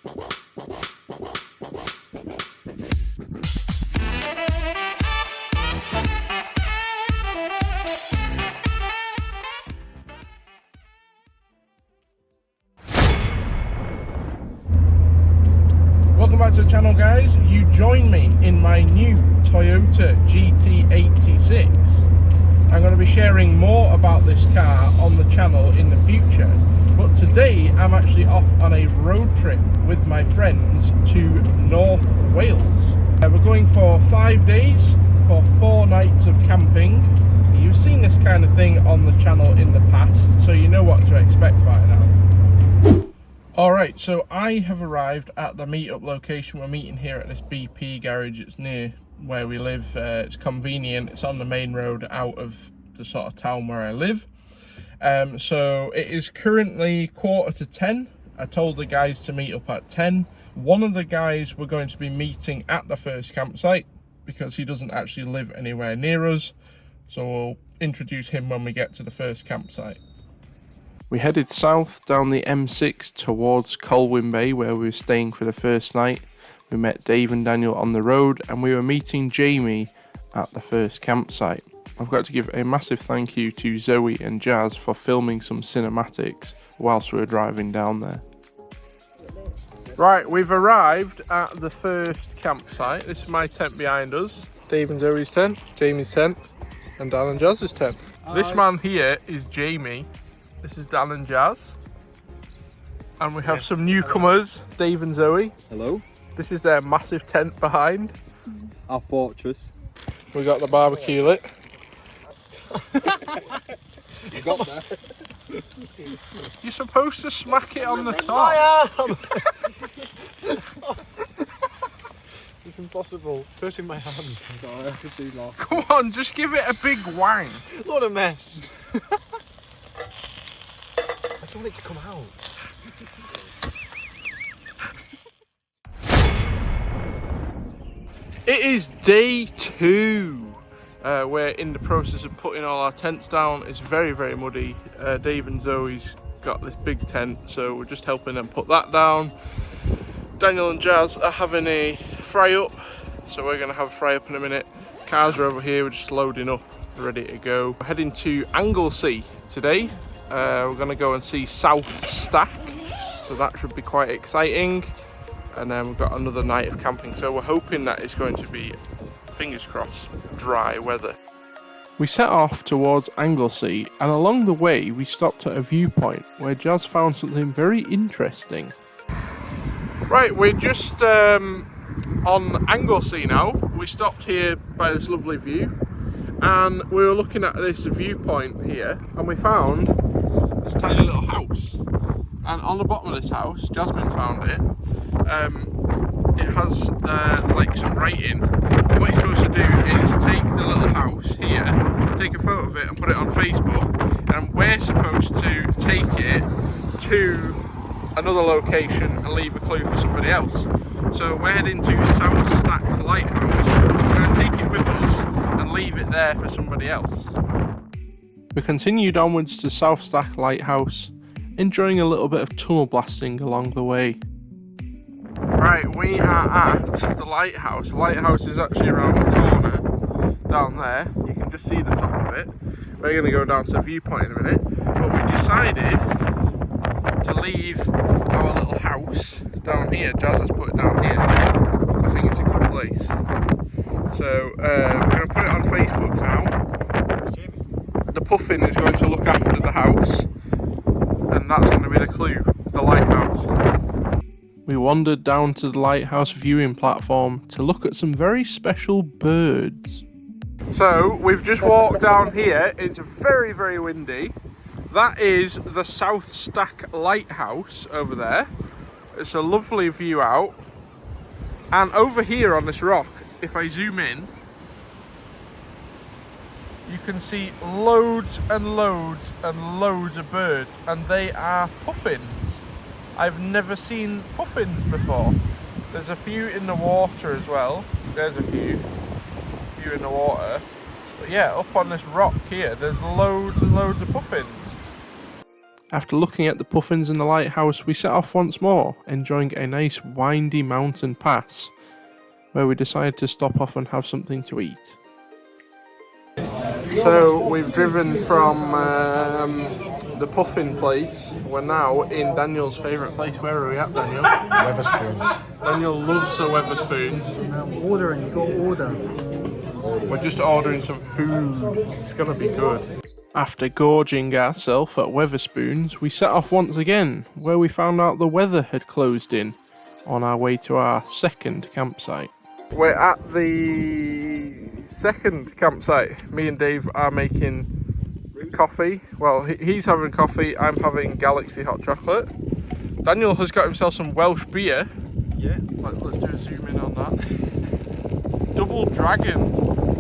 Welcome back to the channel, guys. You join me in my new Toyota GT86. I'm going to be sharing more about this car on the channel in the future, but today I'm actually off on a road trip with my friends to North Wales. We're going for 5 days for 4 nights of camping. You've seen this kind of thing on the channel in the past, so you know what to expect by now. Alright, so I have arrived at the meetup location. We're meeting here at this BP garage. It's near where we live. It's convenient. It's on the main road out of the sort of town where I live. So it is currently 9:45. I told the guys to meet up at 10. One of the guys we're going to be meeting at the first campsite because he doesn't actually live anywhere near us. So we'll introduce him when we get to the first campsite. We headed south down the M6 towards Colwyn Bay where we were staying for the first night. We met Dave and Daniel on the road and we were meeting Jamie at the first campsite. I've got to give a massive thank you to Zoe and Jazz for filming some cinematics whilst we were driving down there. Right, we've arrived at the first campsite. This is my tent behind us. Dave and Zoe's tent, Jamie's tent, and Dan and Jazz's tent. This man here is Jamie. This is Dan and Jazz. And we have some newcomers, Dave and Zoe. Hello. This is their massive tent behind. Our fortress. We got the barbecue lit. You got there. You're supposed to smack it on the top. It's impossible. It's hurting my hand. Sorry, I could do more. Come on, just give it a big wang. What a mess. I just want it to come out. It is day 2. We're in the process of putting all our tents down. It's very, very muddy. Dave and Zoe's got this big tent, so we're just helping them put that down. Daniel and Jazz are having a fry up, so we're going to have a fry up in a minute. Cars are over here, we're just loading up, ready to go. We're heading to Anglesey today. We're going to go and see South Stack, so that should be quite exciting. And then we've got another night of camping, so we're hoping that it's going to be, fingers crossed, dry weather. We set off towards Anglesey, and along the way we stopped at a viewpoint where Jazz found something very interesting. Right, we're just on Anglesey now. We stopped here by this lovely view, and we were looking at this viewpoint here, and we found this tiny little house. And on the bottom of this house, Jasmine found it. It has like some writing. What you're supposed to do is take the little house here, take a photo of it and put it on Facebook, and we're supposed to take it to another location and leave a clue for somebody else. So we're heading to South Stack Lighthouse, so we're going to take it with us and leave it there for somebody else. We continued onwards to South Stack Lighthouse, enjoying a little bit of tunnel blasting along the way. Right, we are at the lighthouse. The lighthouse is actually around the corner down there. You can just see the top of it. We're going to go down to the viewpoint in a minute, but we decided to leave our little house down here. Jazz has put it down here. I think it's a good place. So we're going to put it on Facebook now. The puffin is going to look after the house, and that's going to be the clue, the lighthouse. We wandered down to the lighthouse viewing platform to look at some very special birds. So we've just walked down here. It's very, very windy. That is the South Stack Lighthouse over there. It's a lovely view out. And over here on this rock, if I zoom in, you can see loads and loads and loads of birds, and they are puffins. I've never seen puffins before. There's a few in the water as well. There's a few in the water. But yeah, up on this rock here, there's loads and loads of puffins. After looking at the puffins in the lighthouse, we set off once more, enjoying a nice windy mountain pass, where we decided to stop off and have something to eat. So we've driven from the puffin place. We're now in Daniel's favourite place. Where are we at, Daniel? Weatherspoons. Daniel loves the Weatherspoons. No, ordering, you got to order. We're just ordering some food. It's gonna be good. After gorging ourselves at Weatherspoons, we set off once again, where we found out the weather had closed in, on our way to our second campsite. We're at the second campsite. Me and Dave are making coffee. Well, he's having coffee, I'm having Galaxy hot chocolate. Daniel has got himself some Welsh beer. Yeah. Let's do a zoom in on that. Double Dragon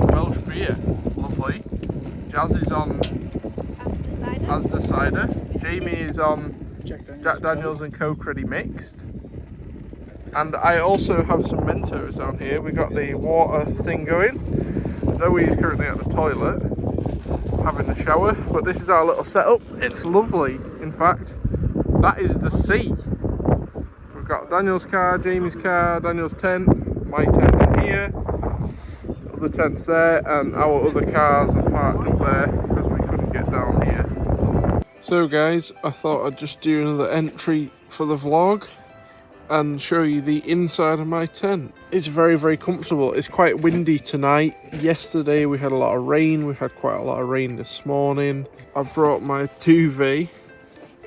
Welsh beer. Lovely. Jazz is on Asda cider. Jamie is on Jack Daniels and Coke Ready Mixed. And I also have some Mentos down here. We got the water thing going. Zoe is currently at the toilet, having a shower. But this is our little setup. It's lovely. In fact, that is the sea. We've got Daniel's car, Jamie's car, Daniel's tent, my tent in here, other tents there, and our other cars are parked up there because we couldn't get down here. So guys, I thought I'd just do another entry for the vlog and show you the inside of my tent. It's very, very comfortable. It's quite windy tonight. Yesterday we had a lot of rain. We had quite a lot of rain this morning. I brought my duvet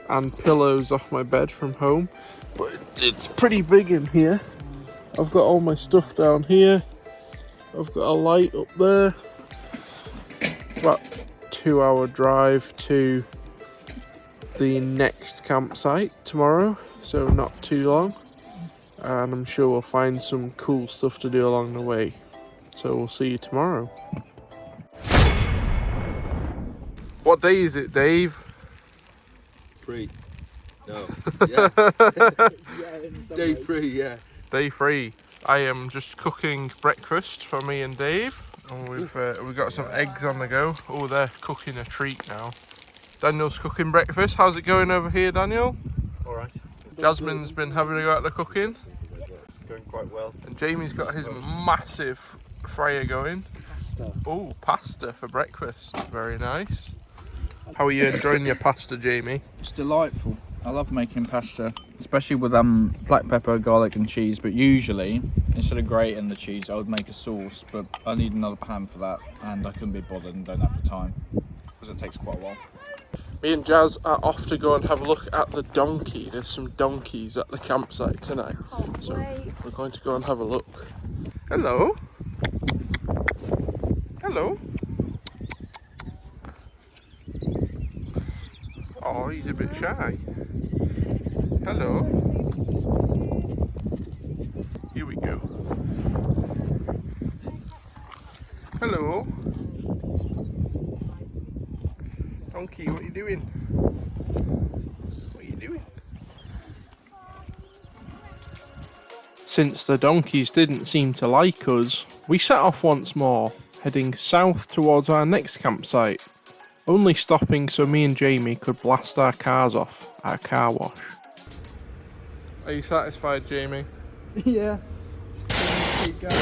and pillows off my bed from home, but it's pretty big in here. I've got all my stuff down here. I've got a light up there. It's about a 2-hour drive to the next campsite tomorrow, so not too long. And I'm sure we'll find some cool stuff to do along the way. So we'll see you tomorrow. What day is it, Dave? 3. No. Yeah. Day 3, yeah. Day 3. I am just cooking breakfast for me and Dave. And we've got some eggs on the go. Oh, they're cooking a treat now. Daniel's cooking breakfast. How's it going over here, Daniel? Alright. Jasmine's been having a go at the cooking. It's going quite well. And Jamie's got his massive fryer going. Pasta. Oh, pasta for breakfast. Very nice. How are you enjoying your pasta, Jamie? It's delightful. I love making pasta, especially with black pepper, garlic and cheese, but usually, instead of grating the cheese, I would make a sauce, but I need another pan for that, and I couldn't be bothered and don't have the time, because it takes quite a while. Me and Jazz are off to go and have a look at the donkey. There's some donkeys at the campsite tonight. So we're going to go and have a look. Hello. Hello. Oh, he's a bit shy. Hello. Here we go. Hello. Donkey, what are you doing? What are you doing? Since the donkeys didn't seem to like us, we set off once more, heading south towards our next campsite, only stopping so me and Jamie could blast our cars off at a car wash. Are you satisfied, Jamie? Yeah. Just keep going.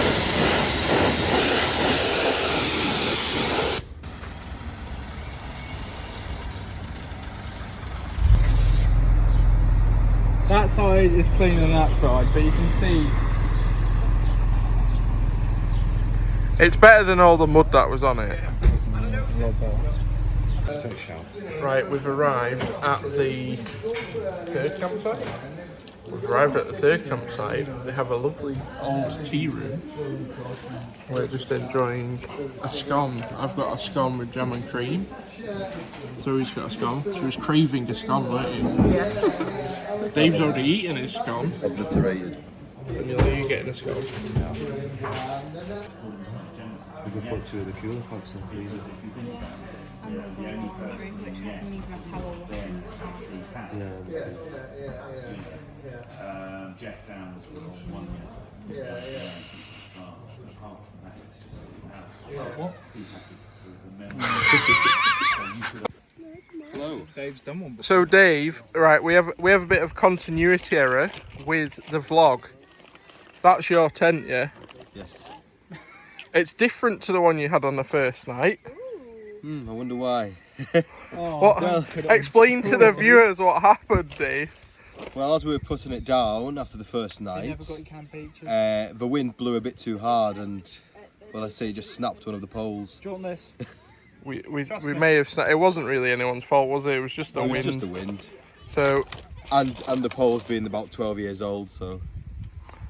That side is cleaner than that side, but you can see. It's better than all the mud that was on it. Let's take a shout. Right, we've arrived at the third campsite. We've arrived at the third campsite. They have a lovely old tea room. We're just enjoying a scone. I've got a scone with jam and cream. Zoe's got a scone. She was craving a scone, weren't you? Yeah. Dave's already eaten his scone. Obliterated. Daniel, are you getting a scone? We could put 2 of the cooler pots in the freezer. Jeff Downs was on one yesterday. Apart from that, it's just what? Hello. Dave's done one before. So Dave, right, we have a bit of continuity error with the vlog. That's your tent, yeah? Yes. It's different to the one you had on the first night. I wonder why. Explain to the viewers what happened, Dave. Well, as we were putting it down after the first night, never got your camp pictures. the wind blew a bit too hard and, well, I say it just snapped one of the poles. Do you want this? We may have it wasn't really anyone's fault, was it? It was just the wind. It was just the wind. So And the poles being about 12 years old, so.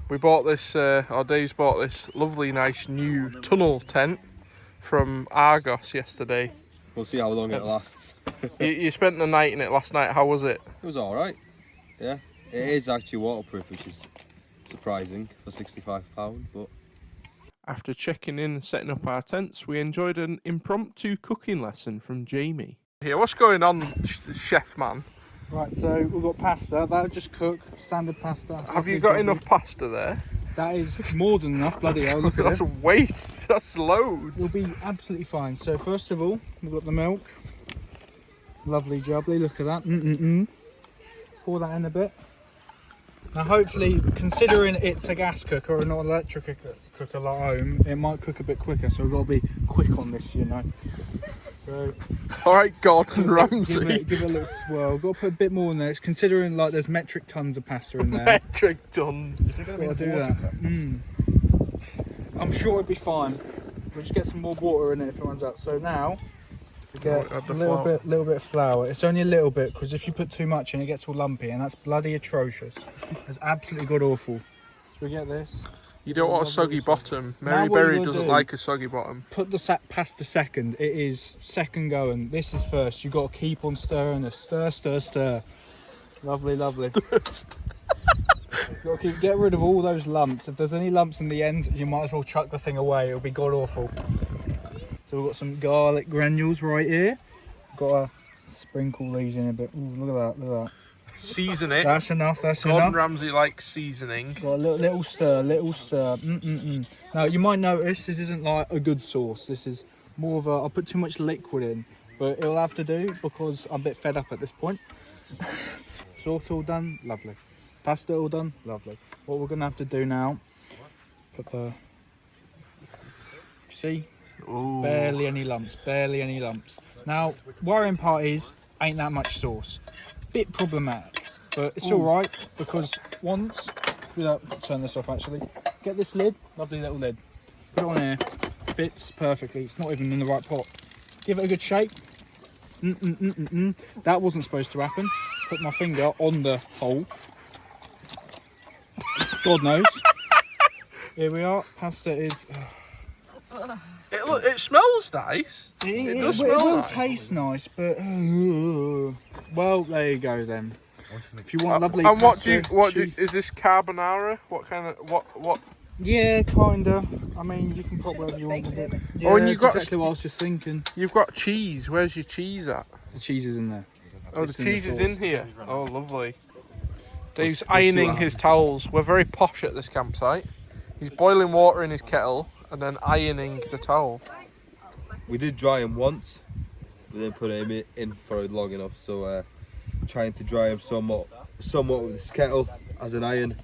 we bought this, or Dave's bought this lovely, nice new tunnel tent from Argos yesterday. We'll see how long it lasts. You spent the night in it last night. How was it? It was alright. Yeah. It is actually waterproof, which is surprising for £65, but. After checking in and setting up our tents, we enjoyed an impromptu cooking lesson from Jamie. Here, what's going on, chef man? Right, so we've got pasta. That'll just cook. Standard pasta. Have you got enough pasta there? That is more than enough. Bloody hell, look at That's it. weight. That's loads. We'll be absolutely fine. So first of all, we've got the milk. Lovely jubbly, look at that. Pour that in a bit. Now hopefully, considering it's a gas cooker or not an electric cooker like home, it might cook a bit quicker, so we've got to be quick on this, you know. So, Alright, Gordon Ramsay. give it a little swirl. Got to put a bit more in there. It's considering like there's metric tons of pasta in there. Metric tons. Got to do that. I'm sure it'll be fine. We'll just get some more water in it if it runs out. So now we get a little bit of flour. It's only a little bit because if you put too much in, it gets all lumpy, and that's bloody atrocious. It's absolutely god awful. So we get this. You don't want a soggy bottom. Mary Berry doesn't like a soggy bottom. Put the pasta second. It is second going. This is first. You've got to keep on stirring it. Stir, stir, stir. Lovely, lovely. Got to get rid of all those lumps. If there's any lumps in the end, you might as well chuck the thing away. It'll be god awful. So we've got some garlic granules right here. Got to sprinkle these in a bit. Ooh, look at that, look at that. Season it. That's enough, that's Gordon enough. Ramsay likes seasoning. Got a little stir, little stir. Now you might notice this isn't like a good sauce. This is more of a, I put too much liquid in, but it'll have to do because I'm a bit fed up at this point. Sauce all done, lovely. Pasta all done, lovely. What we're gonna have to do now, put the, see, Ooh. barely any lumps, barely any lumps. Now, worrying part is, ain't that much sauce. Bit problematic, but it's all right because once, turn this off actually, get this lid, lovely little lid, put it on here, fits perfectly, it's not even in the right pot. Give it a good shake. That wasn't supposed to happen. Put my finger on the hole. God knows. Here we are, pasta is... It smells nice. It does smell It will nice. taste nice, but... well, there you go then. If you want lovely and pasta, is this carbonara? What kind of what? Yeah, kinda. I mean, you can put whatever you want with it. Yeah, Oh, and you that's got- exactly what I was just thinking. You've got cheese. Where's your cheese at? The cheese is in there. Oh, It's the in the cheese is sauce. in here. Oh, lovely. Dave's We'll see ironing what his towels. We're very posh at this campsite. He's boiling water in his kettle and then ironing the towel. We did dry him once, but then put him in for long enough, so trying to dry him somewhat with this kettle as an iron.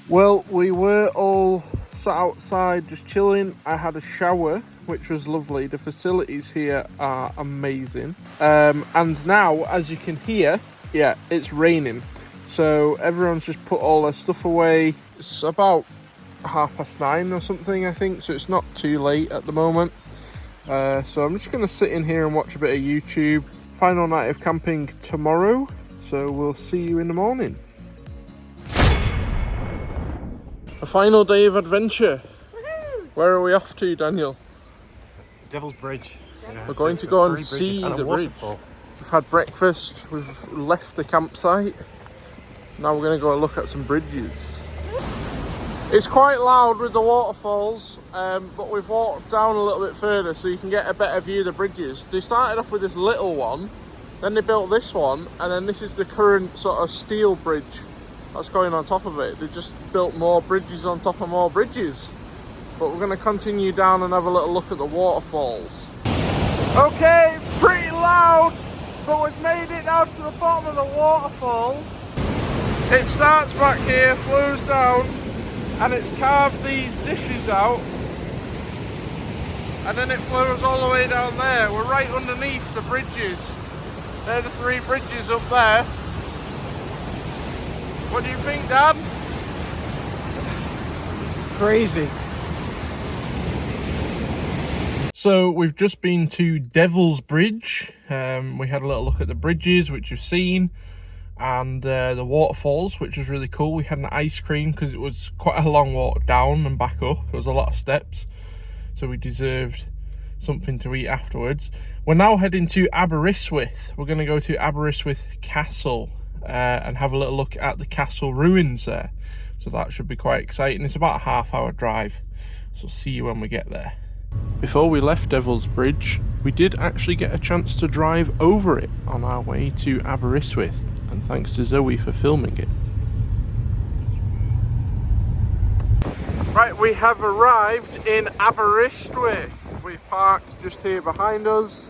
Well, we were all sat outside just chilling. I had a shower, which was lovely. The facilities here are amazing. And now, as you can hear, yeah, it's raining. So everyone's just put all their stuff away. It's about 9:30 or something, I think, so it's not too late at the moment. So I'm just going to sit in here and watch a bit of YouTube. Final night of camping tomorrow, so we'll see you in the morning. A final day of adventure. Where are we off to, Daniel? Devil's Bridge. Yeah, We're going to go and see the bridge. We've had breakfast, we've left the campsite. Now we're going to go and look at some bridges. It's quite loud with the waterfalls, but we've walked down a little bit further so you can get a better view of the bridges. They started off with this little one, then they built this one, and then this is the current sort of steel bridge that's going on top of it. They just built more bridges on top of more bridges. But we're going to continue down and have a little look at the waterfalls. Okay, it's pretty loud. but we've made it down to the bottom of the waterfalls. It starts back here, flows down, and it's carved these dishes out, and then it flows all the way down there. We're right underneath the bridges. They're the 3 bridges up there. What do you think, Dan? Crazy. So we've just been to Devil's Bridge. We had a little look at the bridges, which you've seen, and the waterfalls, which was really cool. We had an ice cream because it was quite a long walk down and back up. There was a lot of steps, so we deserved something to eat afterwards. We're now heading to Aberystwyth. We're going to go to Aberystwyth Castle and have a little look at the castle ruins there. So that should be quite exciting. It's about a half-hour drive, so see you when we get there. Before we left Devil's Bridge, we did actually get a chance to drive over it on our way to Aberystwyth, and thanks to Zoe for filming it. Right, we have arrived in Aberystwyth. We've parked just here behind us.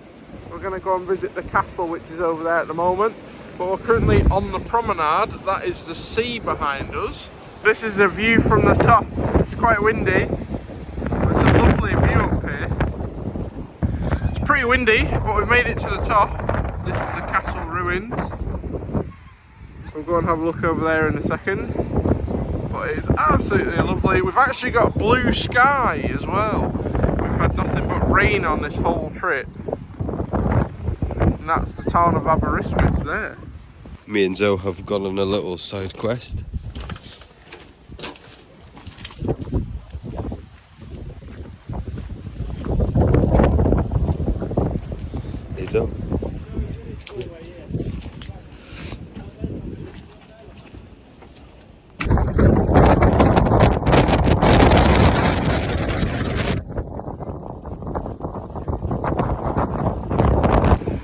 We're going to go and visit the castle, which is over there at the moment, but we're currently on the promenade. That is the sea behind us. This is the view from the top. It's quite windy. It's a lovely view up here. It's pretty windy, but we've made it to the top. This is the castle ruins. We'll go and have a look over there in a second. But it is absolutely lovely. We've actually got blue sky as well. We've had nothing but rain on this whole trip. And that's the town of Aberystwyth there. Me and Zoe have gone on a little side quest. Hey Zoe.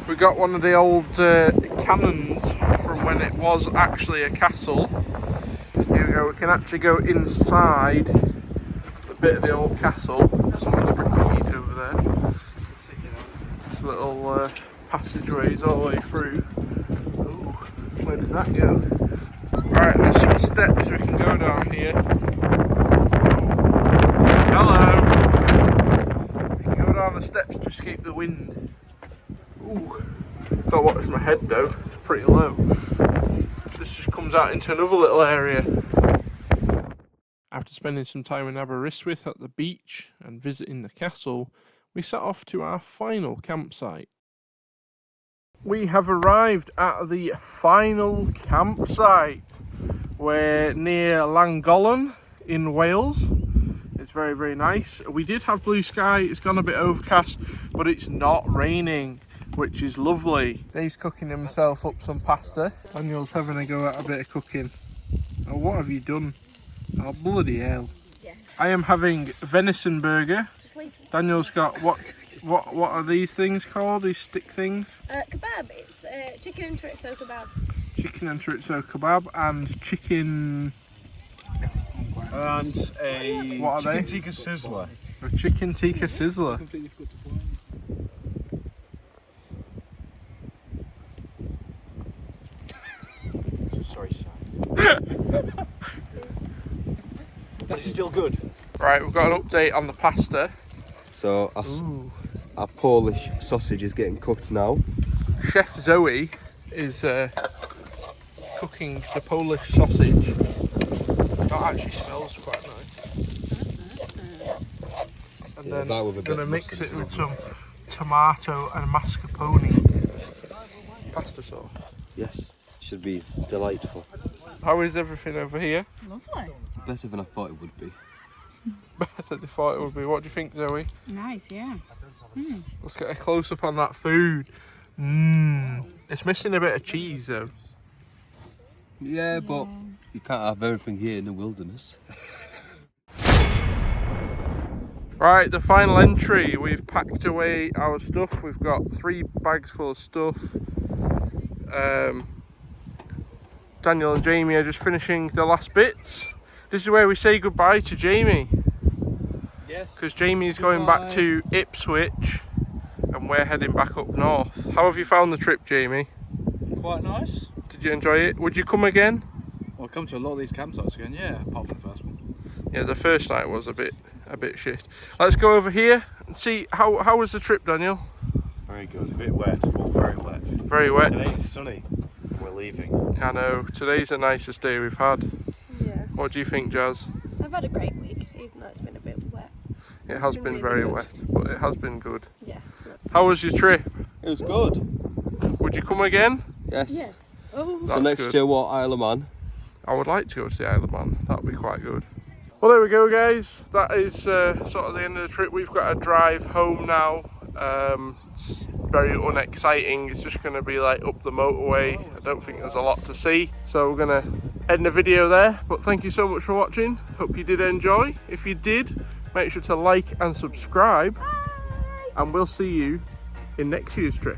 We got one of the old cannons from when it was actually a castle. Here we go, we can actually go inside a bit of the old castle. Someone's graffitied over there. This little passageways all the way through. Ooh, where does that go? Right, there's some steps we can go down here. Hello! We can go down the steps to escape the wind. Ooh, don't watch my head though, it's pretty low. This just comes out into another little area. After spending some time in Aberystwyth at the beach and visiting the castle, we set off to our final campsite. We have arrived at the final campsite. We're near Llangollen in Wales. It's very, very nice. We did have blue sky, it's gone a bit overcast, but it's not raining, which is lovely. Dave's cooking himself up some pasta. Daniel's having a go at a bit of cooking. Oh, what have you done? Oh, bloody hell. Yeah. I am having venison burger. Daniel's got, what are these things called, these stick things? Kebab, it's chicken and chorizo kebab. Chicken and chorizo kebab and chicken... And a what are chicken they? tikka sizzler. A chicken tikka sizzler. Sorry, sir. But it's still good. Right, we've got an update on the pasta. So our Polish sausage is getting cooked now. Chef Zoe is cooking the Polish sausage. That actually smells quite nice. And Yeah, then that with a we're bit going to of mix mustard it is with lovely. some tomato and mascarpone pasta sauce. Yes, should be delightful. How is everything over here? Lovely. Better than I thought it would be. Better than I thought it would be. What do you think, Zoe? Nice, yeah. Let's get a close up on that food. It's missing a bit of cheese though. Yeah, but you can't have everything here in the wilderness. Right, the final entry. We've packed away our stuff. We've got 3 bags full of stuff. Daniel and Jamie are just finishing the last bits. This is where we say goodbye to Jamie. Yes. Because Jamie's going back to Ipswich and we're heading back up north. How have you found the trip, Jamie? Quite nice. Did you enjoy it? Would you come again? Well, I'll come to a lot of these campsites again, yeah, apart from the first one. Yeah, the first night was a bit shit. Let's go over here and see how was the trip, Daniel? Very good. A bit wet. Well, very wet. Very wet. Today it's sunny. And we're leaving. I know. Today's the nicest day we've had. Yeah. What do you think, Jazz? I've had a great week, even though it's been a bit wet. It It's has been been really very good. wet, but it has been good. Yeah. How was your trip? It was good. Would you come again? Yes. Yeah. Oh. That's So next good. year, what, Isle of Man? I would like to go to the Isle of Man. That would be quite good. Well, there we go, guys. That is sort of the end of the trip. We've got to drive home now. It's very unexciting. It's just going to be like up the motorway. I don't think there's a lot to see. So we're going to end the video there. But thank you so much for watching. Hope you did enjoy. If you did, make sure to like and subscribe. And we'll see you in next year's trip.